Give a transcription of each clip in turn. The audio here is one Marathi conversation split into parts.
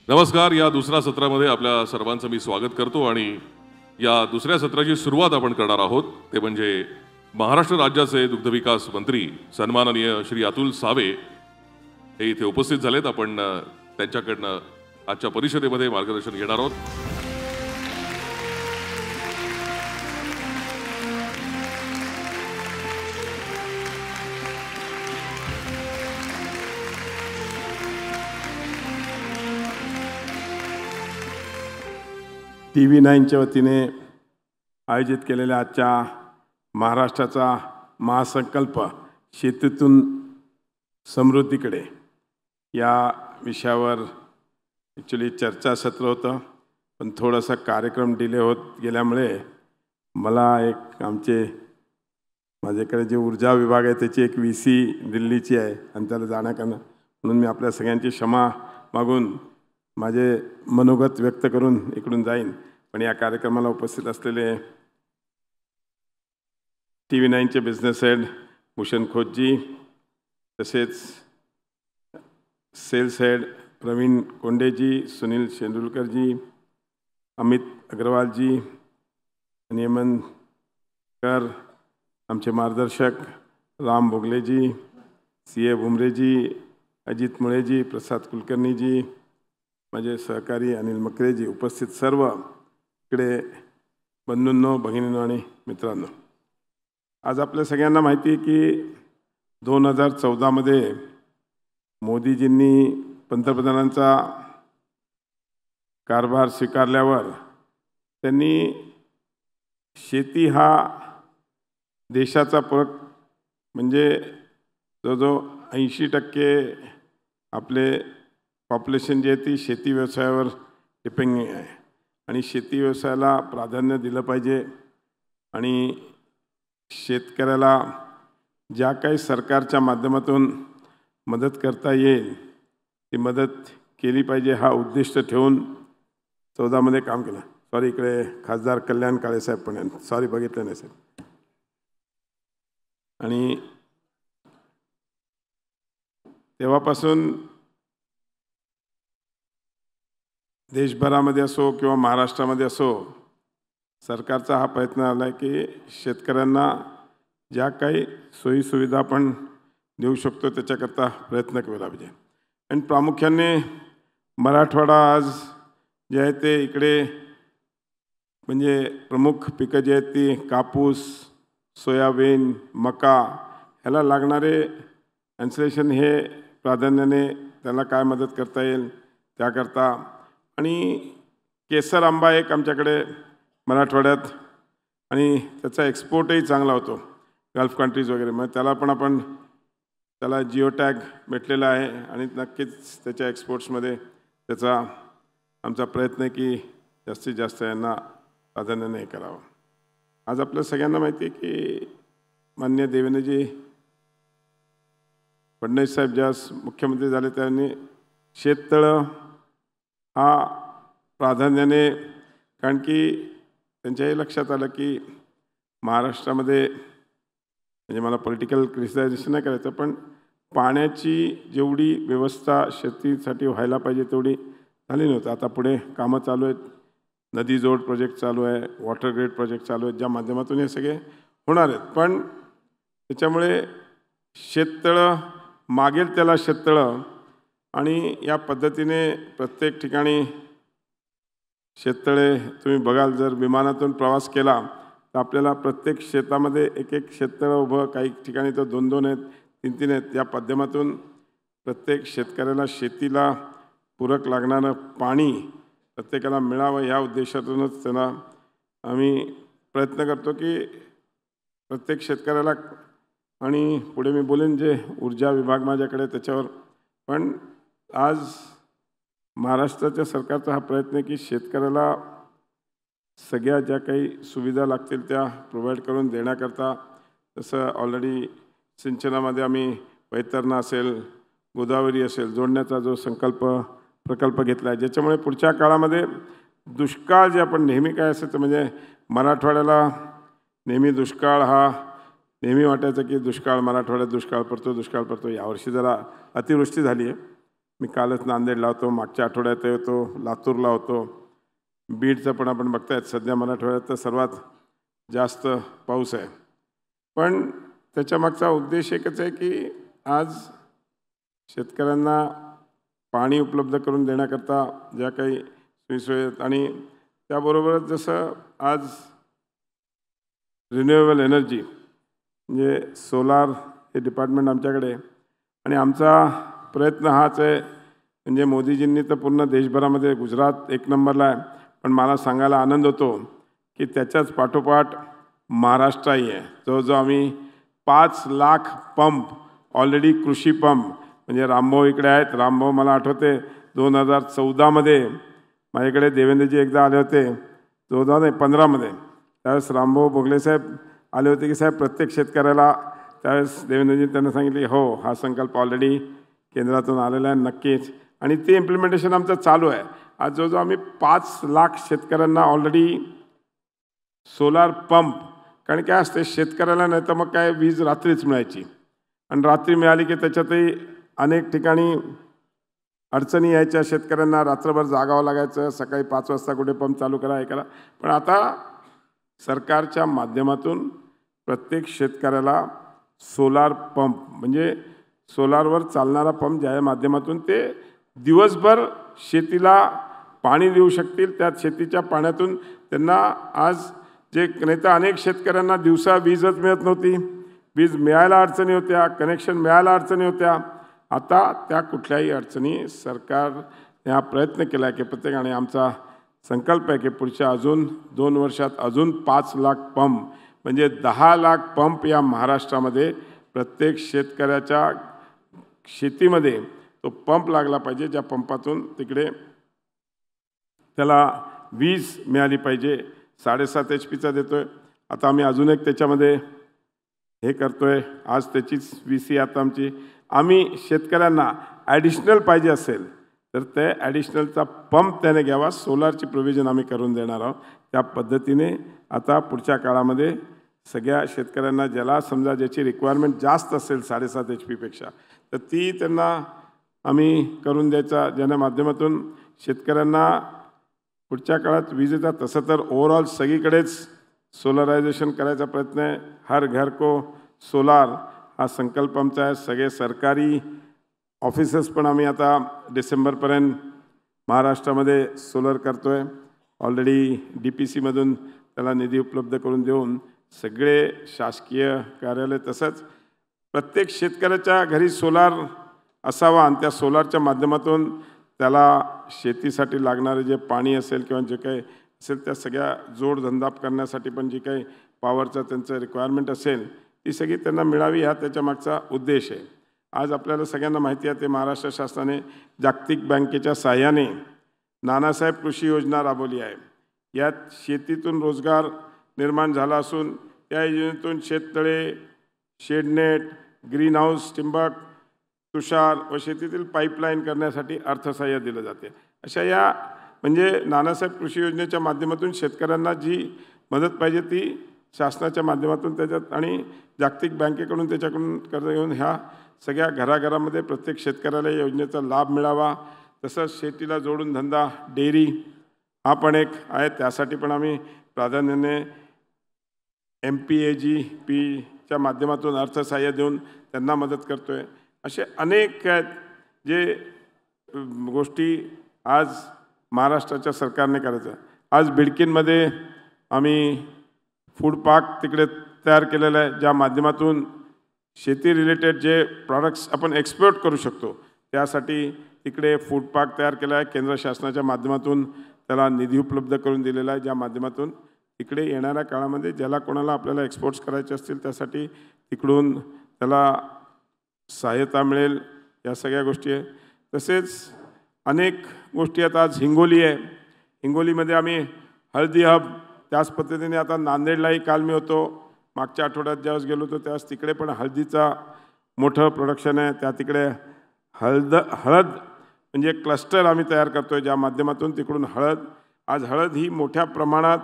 नमस्कार. या दुसऱ्या सत्रामध्ये आपल्या सर्वांचं मी स्वागत करतो आणि या दुसऱ्या सत्राची सुरुवात आपण करणार आहोत ते म्हणजे महाराष्ट्र राज्याचे दुग्धविकास मंत्री सन्माननीय श्री अतुल सावे हे इथे उपस्थित झालेत. आपण त्यांच्याकडनं आजच्या परिषदेमध्ये मार्गदर्शन घेणार आहोत. TV 9च्या वतीने आयोजित केलेल्या आजच्या महाराष्ट्राचा महासंकल्प शेतीतून समृद्धीकडे या विषयावर ॲक्च्युली चर्चासत्र होतं, पण थोडासा कार्यक्रम डिले होत गेल्यामुळे मला माझ्याकडे जे ऊर्जा विभाग आहे त्याची एक VC दिल्लीची आहे आणि त्याला जाण्याकरता म्हणून मी आपल्या सगळ्यांची क्षमा मागून माझे मनोगत व्यक्त करून इकडून जाईन. पण या कार्यक्रमाला उपस्थित असलेले TV 9चे बिझनेस हेड भूषण खोतजी, तसेच सेल्स हेड प्रवीण कोंडेजी, सुनील शेंडुलकरजी, अमित अग्रवालजी, नियमनकर, आमचे मार्गदर्शक राम बोगलेजी, CA भुमरेजी, अजित मुळेजी, प्रसाद कुलकर्णीजी, माझे सहकारी अनिल मकरेजी, उपस्थित सर्व इकडे बंधूंनो, भगिनींनो आणि मित्रांनो, आज आपल्या सगळ्यांना माहिती आहे की 2014मध्ये मोदीजींनी पंतप्रधानांचा कारभार स्वीकारल्यावर त्यांनी शेती हा देशाचा पूरक म्हणजे जो 80% आपले पॉप्युलेशन जे आहे ती शेती व्यवसायावर डिपेंडिंग आहे आणि शेती व्यवसायाला प्राधान्य दिलं पाहिजे आणि शेतकऱ्याला ज्या काही सरकारच्या माध्यमातून मदत करता येईल ती मदत केली पाहिजे हा उद्दिष्ट ठेवून 14मध्ये काम केलं. सॉरी, इकडे खासदार कल्याण काळेसाहेब पण आहेत, सॉरी बघितलं नाही साहेब. आणि तेव्हापासून देशभरामध्ये असो किंवा महाराष्ट्रामध्ये असो सरकारचा हा प्रयत्न आला आहे की शेतकऱ्यांना ज्या काही सोयीसुविधा आपण देऊ शकतो त्याच्याकरता प्रयत्न केला पाहिजे. आणि प्रामुख्याने मराठवाडा आज जे आहे ते इकडे म्हणजे प्रमुख पिकं जी आहेत ती कापूस, सोयाबीन, मका ह्याला लागणारे ॲन्सलेशन हे प्राधान्याने त्याला काय मदत करता येईल त्याकरता. आणि केसर आंबा एक आमच्याकडे मराठवाड्यात आणि त्याचा एक्सपोर्टही चांगला होतो गल्फ कंट्रीज वगैरे, मग त्याला पण आपण त्याला जिओ टॅग भेटलेला आहे आणि नक्कीच त्याच्या एक्सपोर्ट्समध्ये त्याचा आमचा प्रयत्न आहे की जास्तीत जास्त यांना प्राधान्याने हे करावं. आज आपल्या सगळ्यांना माहिती आहे की माननीय देवेंद्रजी फडणवीस साहेब ज्या मुख्यमंत्री झाले त्यांनी शेततळं हा प्राधान्याने, कारण की त्यांच्याही लक्षात आलं की महाराष्ट्रामध्ये म्हणजे मला पॉलिटिकल क्रिटिसायझेशन नाही करायचं, पण पाण्याची जेवढी व्यवस्था शेतीसाठी व्हायला पाहिजे तेवढी झाली नव्हती. आता पुढे कामं चालू आहेत, नदी जोड प्रोजेक्ट चालू आहे, वॉटर ग्रेड प्रोजेक्ट चालू आहेत, ज्या माध्यमातून हे सगळे होणार आहेत. पण त्याच्यामुळे शेततळं मागेल त्याला शेततळं आणि या पद्धतीने प्रत्येक ठिकाणी शेततळे तुम्ही बघाल, जर विमानातून प्रवास केला तर आपल्याला प्रत्येक शेतामध्ये एक एक शेततळं उभं, काही ठिकाणी तर 2-2 आहेत, 3-3 आहेत. या माध्यमातून प्रत्येक शेतकऱ्याला शेतीला पूरक लागणारं पाणी प्रत्येकाला मिळावं या उद्देशातूनच त्यांना आम्ही प्रयत्न करतो की प्रत्येक शेतकऱ्याला. आणि पुढे मी बोलेन जे ऊर्जा विभाग माझ्याकडे त्याच्यावर, पण आज महाराष्ट्राच्या सरकारचा हा प्रयत्न आहे की शेतकऱ्याला सगळ्या ज्या काही सुविधा लागतील त्या प्रोव्हाइड करून देण्याकरता. तसं ऑलरेडी सिंचनामध्ये आम्ही वैतरणा असेल, गोदावरी असेल जोडण्याचा जो प्रकल्प घेतला आहे, ज्याच्यामुळे पुढच्या काळामध्ये दुष्काळ जे आपण नेहमी काय असायचं म्हणजे मराठवाड्याला नेहमी दुष्काळ हा नेहमी वाटायचं की दुष्काळ मराठवाड्यात दुष्काळ पडतो. यावर्षी जरा अतिवृष्टी झाली आहे, मी कालच नांदेडला होतो, मागच्या आठवड्यात होतो, लातूरला होतो, बीडचं पण आपण बघतायत सध्या मराठवाड्यात तर सर्वात जास्त पाऊस आहे. पण त्याच्या मागचा उद्देश एकच आहे की आज शेतकऱ्यांना पाणी उपलब्ध करून देण्याकरता ज्या काही सोयीसोयी आहेत आणि त्याबरोबरच जसं आज रिन्युएबल एनर्जी म्हणजे सोलार हे डिपार्टमेंट आमच्याकडे आणि आमचा प्रयत्न हाच आहे. म्हणजे मोदीजींनी तर पूर्ण देशभरामध्ये गुजरात एक नंबरला आहे, पण मला सांगायला आनंद होतो की त्याच्याच पाठोपाठ महाराष्ट्रही आहे. जवळजवळ आम्ही 5 लाख पंप ऑलरेडी कृषी पंप म्हणजे रामभाऊ इकडे आहेत. रामभाऊ मला आठवते 2014मध्ये माझ्याकडे देवेंद्रजी एकदा आले होते, 2015मध्ये. त्यावेळेस रामभाऊ भोगले साहेब आले होते की साहेब प्रत्येक शेतकऱ्याला, त्यावेळेस देवेंद्रजी त्यांना सांगितले हो हा संकल्प ऑलरेडी केंद्रातून आलेला आहे नक्कीच आणि ते इम्प्लिमेंटेशन आमचं चालू आहे. आज जवळजवळ आम्ही 5 लाख शेतकऱ्यांना ऑलरेडी सोलार पंप, कारण काय असते शेतकऱ्याला नाही तर मग काय वीज रात्रीच मिळायची आणि रात्री मिळाली की त्याच्यातही अनेक ठिकाणी अडचणी यायच्या. शेतकऱ्यांना रात्रभर जागावं लागायचं, सकाळी 5 वाजता कुठे पंप चालू करा हे करा. पण आता सरकारच्या माध्यमातून प्रत्येक शेतकऱ्याला सोलार पंप म्हणजे सोलारवर चालणारा पंप ज्या माध्यमातून ते दिवसभर शेतीला पाणी देऊ शकतील. त्या शेतीच्या पाण्यातून त्यांना आज जे नाही तर अनेक शेतकऱ्यांना दिवसा वीजच मिळत नव्हती, वीज मिळायला अडचणी होत्या, कनेक्शन मिळायला अडचणी होत्या. आता त्या कुठल्याही अडचणी सरकारने हा प्रयत्न केला आहे की प्रत्येकाने आमचा संकल्प आहे की पुढच्या अजून 2 वर्षात अजून 5 लाख पंप म्हणजे 10 लाख पंप या महाराष्ट्रामध्ये प्रत्येक शेतकऱ्याच्या शेतीमध्ये तो पंप लागला पाहिजे, ज्या पंपातून तिकडे त्याला वीज मिळाली पाहिजे. 7.5 HP देतोय. आता आम्ही अजून एक त्याच्यामध्ये हे करतोय. आज त्याचीच VC आता आमची. आम्ही शेतकऱ्यांना ॲडिशनल पाहिजे असेल तर ते ॲडिशनलचा पंप त्याने घ्यावा. सोलारची प्रोव्हिजन आम्ही करून देणार आहोत. त्या पद्धतीने आता पुढच्या काळामध्ये सगळ्या शेतकऱ्यांना ज्याला समजा ज्याची रिक्वायरमेंट जास्त असेल 7.5 HP तर ती त्यांना आम्ही करून द्यायचा, ज्याच्या माध्यमातून शेतकऱ्यांना पुढच्या काळात विजेचा तसं तर ओव्हरऑल सगळीकडेच सोलरायझेशन करायचा प्रयत्न आहे. हर घर को सोलार हा संकल्प आमचा आहे. सगळे सरकारी ऑफिसेस पण आम्ही आता डिसेंबरपर्यंत महाराष्ट्रामध्ये सोलर करतो आहे. ऑलरेडी DPCमधून त्याला निधी उपलब्ध करून देऊन सगळे शासकीय कार्यालय तसंच प्रत्येक शेतकऱ्याच्या घरी सोलार असावा आणि त्या सोलारच्या माध्यमातून त्याला शेतीसाठी लागणारे जे पाणी असेल किंवा जे काही असेल त्या सगळ्या जोडधंदा करण्यासाठी पण जी काही पॉवरचा त्यांचं रिक्वायरमेंट असेल ती सगळी त्यांना मिळावी हा त्याच्या मागचा उद्देश आहे. आज आपल्याला सगळ्यांना माहिती आहे ते महाराष्ट्र शासनाने जागतिक बँकेच्या सहाय्याने नानासाहेब कृषी योजना राबवली आहे. यात शेतीतून रोजगार निर्माण झाला असून त्या योजनेतून शेततळे, शेडनेट, ग्रीन हाऊस, ठिबक, तुषार व शेतीतील पाईपलाईन करण्यासाठी अर्थसहाय्य दिलं जाते. अशा या म्हणजे नानासाहेब कृषी योजनेच्या माध्यमातून शेतकऱ्यांना जी मदत पाहिजे ती शासनाच्या माध्यमातून त्याच्यात आणि जागतिक बँकेकडून त्याच्याकडून कर्ज घेऊन ह्या सगळ्या घराघरामध्ये प्रत्येक शेतकऱ्याला या योजनेचा लाभ मिळावा. तसंच शेतीला जोडून धंदा डेअरी हा पण एक आहे, त्यासाठी पण आम्ही प्राधान्याने MPAGPच्या माध्यमातून अर्थसहाय्य देऊन त्यांना मदत करतो आहे. असे अनेक आहेत जे गोष्टी आज महाराष्ट्राच्या सरकारने करायचं. आज बिडकीनमध्ये आम्ही फूड पार्क तिकडे तयार केलेलं आहे, ज्या माध्यमातून शेती रिलेटेड जे प्रॉडक्ट्स आपण एक्सपोर्ट करू शकतो त्यासाठी तिकडे फूड पार्क तयार केला आहे. केंद्र शासनाच्या माध्यमातून त्याला निधी उपलब्ध करून दिलेला आहे, ज्या माध्यमातून तिकडे येणाऱ्या काळामध्ये ज्याला कोणाला आपल्याला एक्सपोर्ट्स करायचे असतील त्यासाठी तिकडून त्याला सहाय्यता मिळेल. या सगळ्या गोष्टी आहे. तसेच अनेक गोष्टी आहेत. आज हिंगोली आहे, हिंगोलीमध्ये आम्ही हळदी हब त्याच पद्धतीने आता नांदेडलाही काल मी होतो, मागच्या आठवड्यात ज्यावेळेस गेलो होतो त्यावेळेस तिकडे पण हळदीचा मोठं प्रोडक्शन आहे. त्या तिकडे हळद म्हणजे क्लस्टर आम्ही तयार करतो आहे, ज्या माध्यमातून तिकडून आज हळद ही मोठ्या प्रमाणात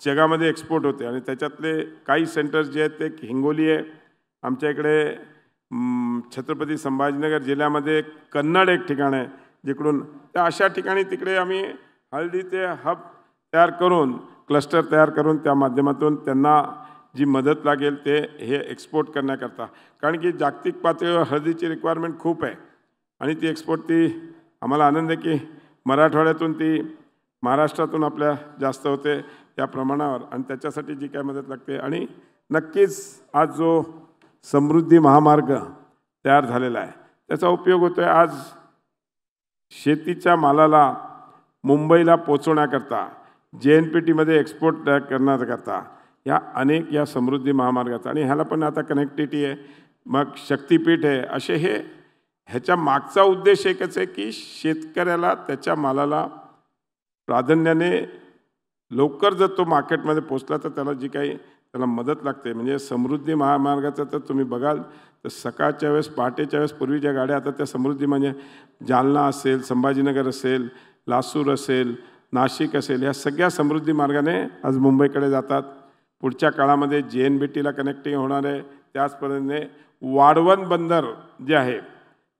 जगामध्ये एक्सपोर्ट होते आणि त्याच्यातले काही सेंटर्स जे आहेत ते हिंगोली आहे, आमच्या इकडे छत्रपती संभाजीनगर जिल्ह्यामध्ये कन्नड एक ठिकाण आहे जिकडून त्या अशा ठिकाणी तिकडे आम्ही हळदीचे हब तयार करून क्लस्टर तयार करून त्या माध्यमातून त्यांना जी मदत लागेल ते हे एक्सपोर्ट करण्याकरता, कारण की जागतिक पातळीवर हळदीची रिक्वायरमेंट खूप आहे आणि ती एक्सपोर्ट ती आम्हाला आनंद आहे की मराठवाड्यातून ती महाराष्ट्रातून आपल्या जास्त होते त्या प्रमाणावर आणि त्याच्यासाठी जी काय मदत लागते. आणि नक्कीच आज जो समृद्धी महामार्ग तयार झालेला आहे त्याचा उपयोग होतो आहे. आज शेतीच्या मालाला मुंबईला पोचवण्याकरता JNPTमध्ये एक्सपोर्ट करण्याकरता या अनेक या समृद्धी महामार्गाचा आणि ह्याला पण आता कनेक्टिव्हिटी आहे, मग शक्तिपीठ आहे, असे हे ह्याच्या मागचा उद्देश एकच आहे की शेतकऱ्याला त्याच्या मालाला प्राधान्याने लवकर जर तो मार्केटमध्ये पोचला तर त्याला जी काही त्याला मदत लागते. म्हणजे समृद्धी महामार्गाचं तर तुम्ही बघाल तर सकाळच्या वेळेस पहाटेच्या वेळेस पूर्वीच्या गाड्या आता त्या समृद्धी म्हणजे जालना असेल, संभाजीनगर असेल, लासूर असेल, नाशिक असेल, या सगळ्या समृद्धी मार्गाने आज मुंबईकडे जातात. पुढच्या काळामध्ये JNPTला कनेक्टिंग होणार आहे. त्याचप्रमाणे वाढवण बंदर जे आहे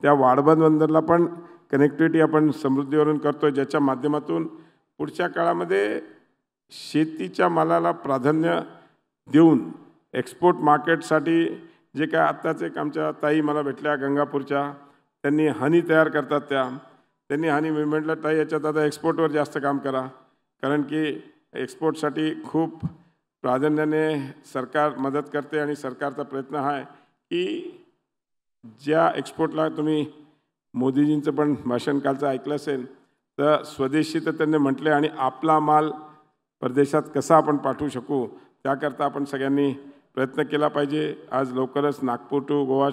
त्या वाढवण बंदरला पण कनेक्टिव्हिटी आपण समृद्धीवरून करतो, ज्याच्या माध्यमातून पुढच्या काळामध्ये शेतीच्या मालाला प्राधान्य देऊन एक्सपोर्ट मार्केटसाठी जे काय आत्ताच एक आमच्या ताई मला भेटल्या गंगापूरच्या, त्यांनी हनी तयार करतात त्यांनी हनी मी म्हटलं ताई याच्यात आता एक्सपोर्टवर जास्त काम करा, कारण की एक्सपोर्टसाठी खूप प्राधान्याने सरकार मदत करते आणि सरकारचा प्रयत्न हा आहे की ज्या एक्सपोर्टला तुम्ही मोदीजींचं पण भाषण कालचं ऐकलं असेल तर स्वदेशी तर त्यांनी म्हटले आणि आपला माल परदेशात कसा आपण पाठवू शकू त्याकरता आपण सगळ्यांनी प्रयत्न केला पाहिजे. आज लवकरच नागपूर टू गोवा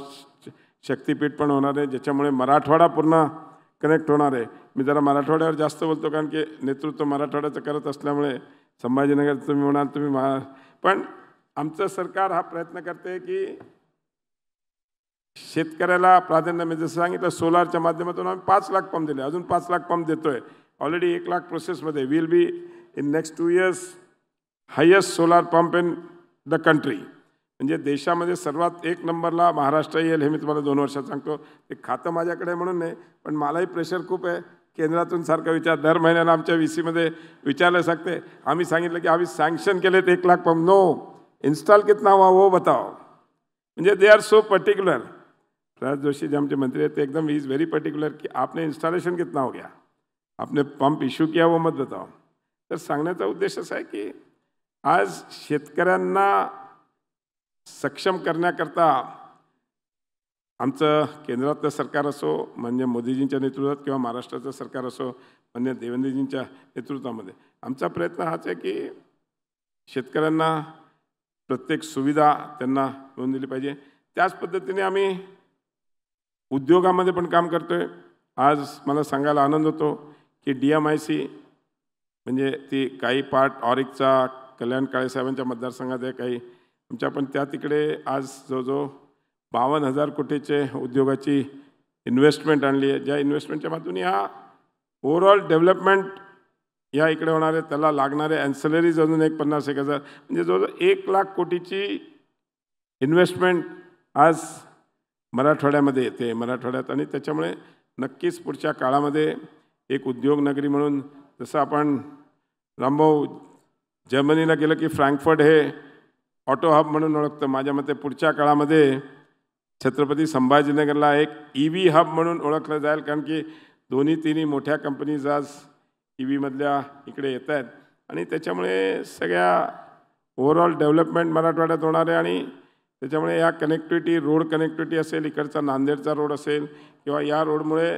शक्तिपीठ पण होणार आहे, ज्याच्यामुळे मराठवाडा पूर्ण कनेक्ट होणार आहे. मी जरा मराठवाड्यावर जास्त बोलतो कारण की नेतृत्व मराठवाड्याचं करत असल्यामुळे संभाजीनगर तुम्ही म्हणाल तुम्ही पण आमचं सरकार हा प्रयत्न करते की शेतकऱ्याला प्राधान्य. मी जसं सांगितलं सोलारच्या माध्यमातून आम्ही 5 लाख पंप दिले, अजून 5 लाख पंप देतोय. ऑलरेडी 1 लाख प्रोसेसमध्ये. Will be in next 2 years highest solar pump in the country. म्हणजे देशामध्ये सर्वात 1 नंबरला महाराष्ट्र येईल हे मी तुम्हाला 2 वर्षात सांगतो. ते खातं माझ्याकडे म्हणून नाही, पण मलाही प्रेशर खूप आहे केंद्रातून सारखा विचार दर महिन्याला आमच्या VCमध्ये विचारलं सांगते. आम्ही सांगितलं की आम्ही सँक्शन केलेत 1 लाख पंप. नो, इंस्टॉल कितना हुआ वो बताओ. म्हणजे they are so particular. Prahlad Joshi जे आमचे मंत्री आहेत ते एकदम इज व्हेरी पर्टिक्युलर की आपने इंस्टॉलेशन कितना हो गया, आपने पंप इश्यू किया वो मत बताओ. तर सांगण्याचा उद्देश असा आहे की आज शेतकऱ्यांना सक्षम करण्याकरता आमचं केंद्रातलं सरकार असो म्हणजे मोदीजींच्या नेतृत्वात किंवा महाराष्ट्राचं सरकार असो म्हणजे देवेंद्रजींच्या नेतृत्वामध्ये आमचा प्रयत्न हाच आहे की शेतकऱ्यांना प्रत्येक सुविधा त्यांना मिळवून दिली पाहिजे. त्याच पद्धतीने आम्ही उद्योगामध्ये पण काम करतोय. आज मला सांगायला आनंद होतो की DMIC म्हणजे ती काही पार्ट ऑरिकचा कल्याण काळेसाहेबांच्या मतदारसंघात आहे, काही आमच्या पण त्या तिकडे आज जवळजवळ 52,000 कोटीचे उद्योगाची इन्व्हेस्टमेंट आणली आहे, ज्या इन्व्हेस्टमेंटच्या माध्यमातून ह्या ओव्हरऑल डेव्हलपमेंट या इकडे होणार आहे. त्याला लागणारे ॲन्सलरीज अजून 50,000 म्हणजे जवळजवळ 1 लाख कोटीची इन्व्हेस्टमेंट आज मराठवाड्यामध्ये येते मराठवाड्यात. आणि त्याच्यामुळे नक्कीच पुढच्या काळामध्ये एक उद्योगनगरी म्हणून जसं आपण रामभाऊ जर्मनीला गेलं की फ्रँकफर्ट हे ऑटो हब म्हणून ओळखतं, माझ्या मते पुढच्या काळामध्ये छत्रपती संभाजीनगरला एक EV हब म्हणून ओळखलं जाईल, कारण की दोन्ही मोठ्या कंपनीज आज EVमधल्या इकडे येत आहेत आणि त्याच्यामुळे सगळ्या ओव्हरऑल डेव्हलपमेंट मराठवाड्यात होणार आहे. आणि त्याच्यामुळे या कनेक्टिव्हिटी रोड कनेक्टिव्हिटी असेल, इकडचा नांदेडचा रोड असेल किंवा या रोडमुळे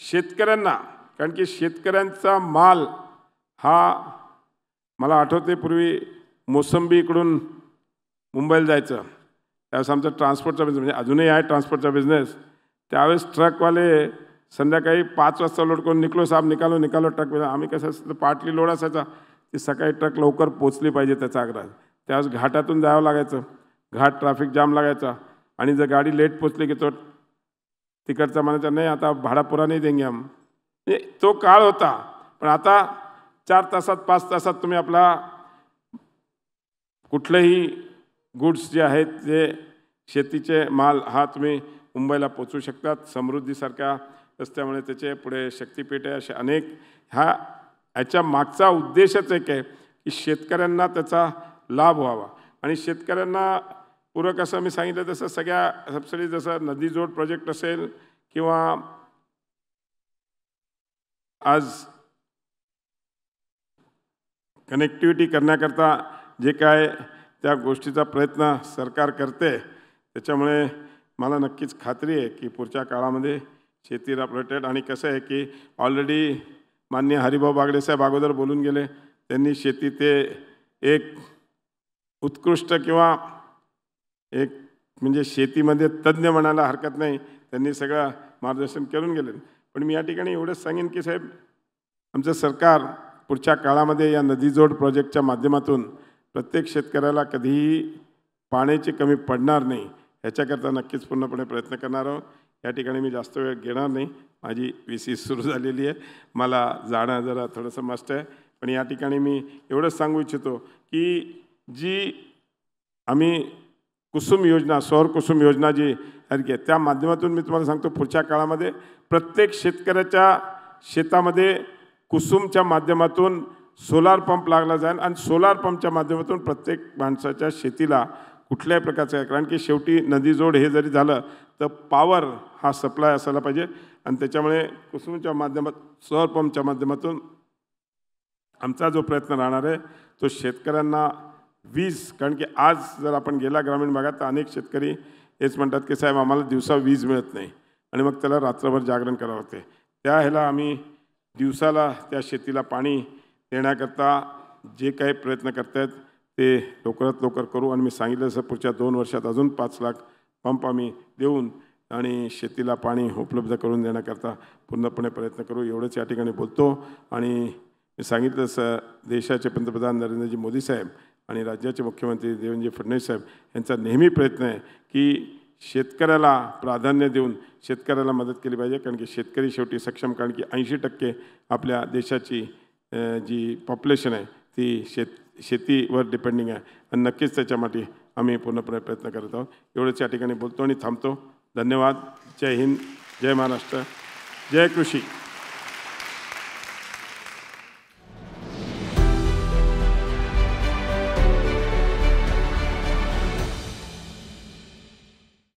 शेतकऱ्यांना, कारण की शेतकऱ्यांचा माल हा मला आठवते पूर्वी मोसंबी इकडून मुंबईला जायचं त्यावेळेस आमचा ट्रान्सपोर्टचा बिझनेस म्हणजे अजूनही आहे ट्रान्सपोर्टचा बिझनेस. त्यावेळेस ट्रकवाले संध्याकाळी 5 वाजता लोड करून निकालो ट्रक. आम्ही कसं असतं पाटली लोड असायचा ती सकाळी ट्रक लवकर पोचली पाहिजे त्याचा आग्रह. त्यावेळेस घाटातून जावं लागायचं, घाट ट्रॅफिक जाम लागायचा आणि जर गाडी लेट पोचली की तो तिकडचा म्हणायचा नाही आता भाडा पुरा नाही देंगे हम. म्हणजे तो काळ होता. पण आता 4 तासात 5 तासात तुम्ही आपला कुठलेही गुड्स जे आहेत ते शेतीचे माल हा तुम्ही मुंबईला पोचवू शकतात. समृद्धीसारख्या रस्त्यामुळे त्याचे पुढे शक्तिपीठ आहे, असे अनेक ह्याच्या मागचा उद्देशच एक आहे की शेतकऱ्यांना त्याचा लाभ व्हावा. आणि शेतकऱ्यांना पूरक असं मी सांगितलं तसं सगळ्या सबसिडी, जसं नदीजोड प्रोजेक्ट असेल किंवा आज कनेक्टिव्हिटी करण्याकरता जे काय त्या गोष्टीचा प्रयत्न सरकार करते, त्याच्यामुळे मला नक्कीच खात्री आहे की पुढच्या काळामध्ये शेतीला प्रोटेक्ट. आणि कसं आहे की ऑलरेडी माननीय हरिभाऊ बागडे साहेब अगोदर बोलून गेले, त्यांनी शेती ते एक उत्कृष्ट किंवा एक म्हणजे शेतीमध्ये तज्ज्ञ म्हणायला हरकत नाही, त्यांनी सगळं मार्गदर्शन करून गेले. पण मी या ठिकाणी एवढंच सांगेन की साहेब, आमचं सरकार पुढच्या काळामध्ये या नदीजोड प्रोजेक्टच्या माध्यमातून प्रत्येक शेतकऱ्याला कधीही पाण्याची कमी पडणार नाही ह्याच्याकरता नक्कीच पूर्णपणे प्रयत्न करणार आहोत. या ठिकाणी मी जास्त वेळ घेणार नाही, माझी VC सुरू झालेली आहे, मला जाणं जरा थोडंसं मस्त आहे. पण या ठिकाणी मी एवढंच सांगू इच्छितो की जी आम्ही कुसुम योजना, सौर कुसुम योजना जी आहे त्या माध्यमातून मी तुम्हाला सांगतो पुढच्या काळामध्ये प्रत्येक शेतकऱ्याच्या शेतामध्ये कुसुमच्या माध्यमातून सोलार पंप लागला जाईल आणि सोलार पंपच्या माध्यमातून प्रत्येक माणसाच्या शेतीला कुठल्याही प्रकारचं आहे. कारण की शेवटी नदीजोड हे जरी झालं तर पॉवर हा सप्लाय असायला पाहिजे आणि त्याच्यामुळे कुसुमच्या माध्यमात सोलार पंपच्या माध्यमातून आमचा जो प्रयत्न राहणार आहे तो शेतकऱ्यांना वीज, कारण की आज जर आपण गेला ग्रामीण भागात तर अनेक शेतकरी हेच म्हणतात की साहेब आम्हाला दिवसा वीज मिळत नाही आणि मग त्याला रात्रभर जागरण करावं लागते. त्या ह्याला आम्ही दिवसाला त्या शेतीला पाणी देण्याकरता जे काही प्रयत्न करतायत ते लवकरात लवकर करू. आणि मी सांगितलं तसं पुढच्या 2 वर्षात अजून 5 लाख पंप आम्ही देऊन आणि शेतीला पाणी उपलब्ध करून देण्याकरता पूर्णपणे प्रयत्न करू. एवढंच या ठिकाणी बोलतो. आणि मी सांगितलं तसं देशाचे पंतप्रधान नरेंद्रजी मोदी साहेब आणि राज्याचे मुख्यमंत्री देवेंद्रजी फडणवीस साहेब यांचा नेहमी प्रयत्न आहे की शेतकऱ्याला प्राधान्य देऊन शेतकऱ्याला मदत केली पाहिजे. कारण की शेतकरी शेवटी सक्षम, कारण की 80% आपल्या देशाची जी पॉप्युलेशन आहे ती शेतीवर डिपेंडिंग आहे आणि नक्कीच त्याच्यासाठी आम्ही पूर्णपणे प्रयत्न करत आहोत. एवढंच या ठिकाणी बोलतो आणि थांबतो. धन्यवाद. जय हिंद, जय महाराष्ट्र, जय कृषी.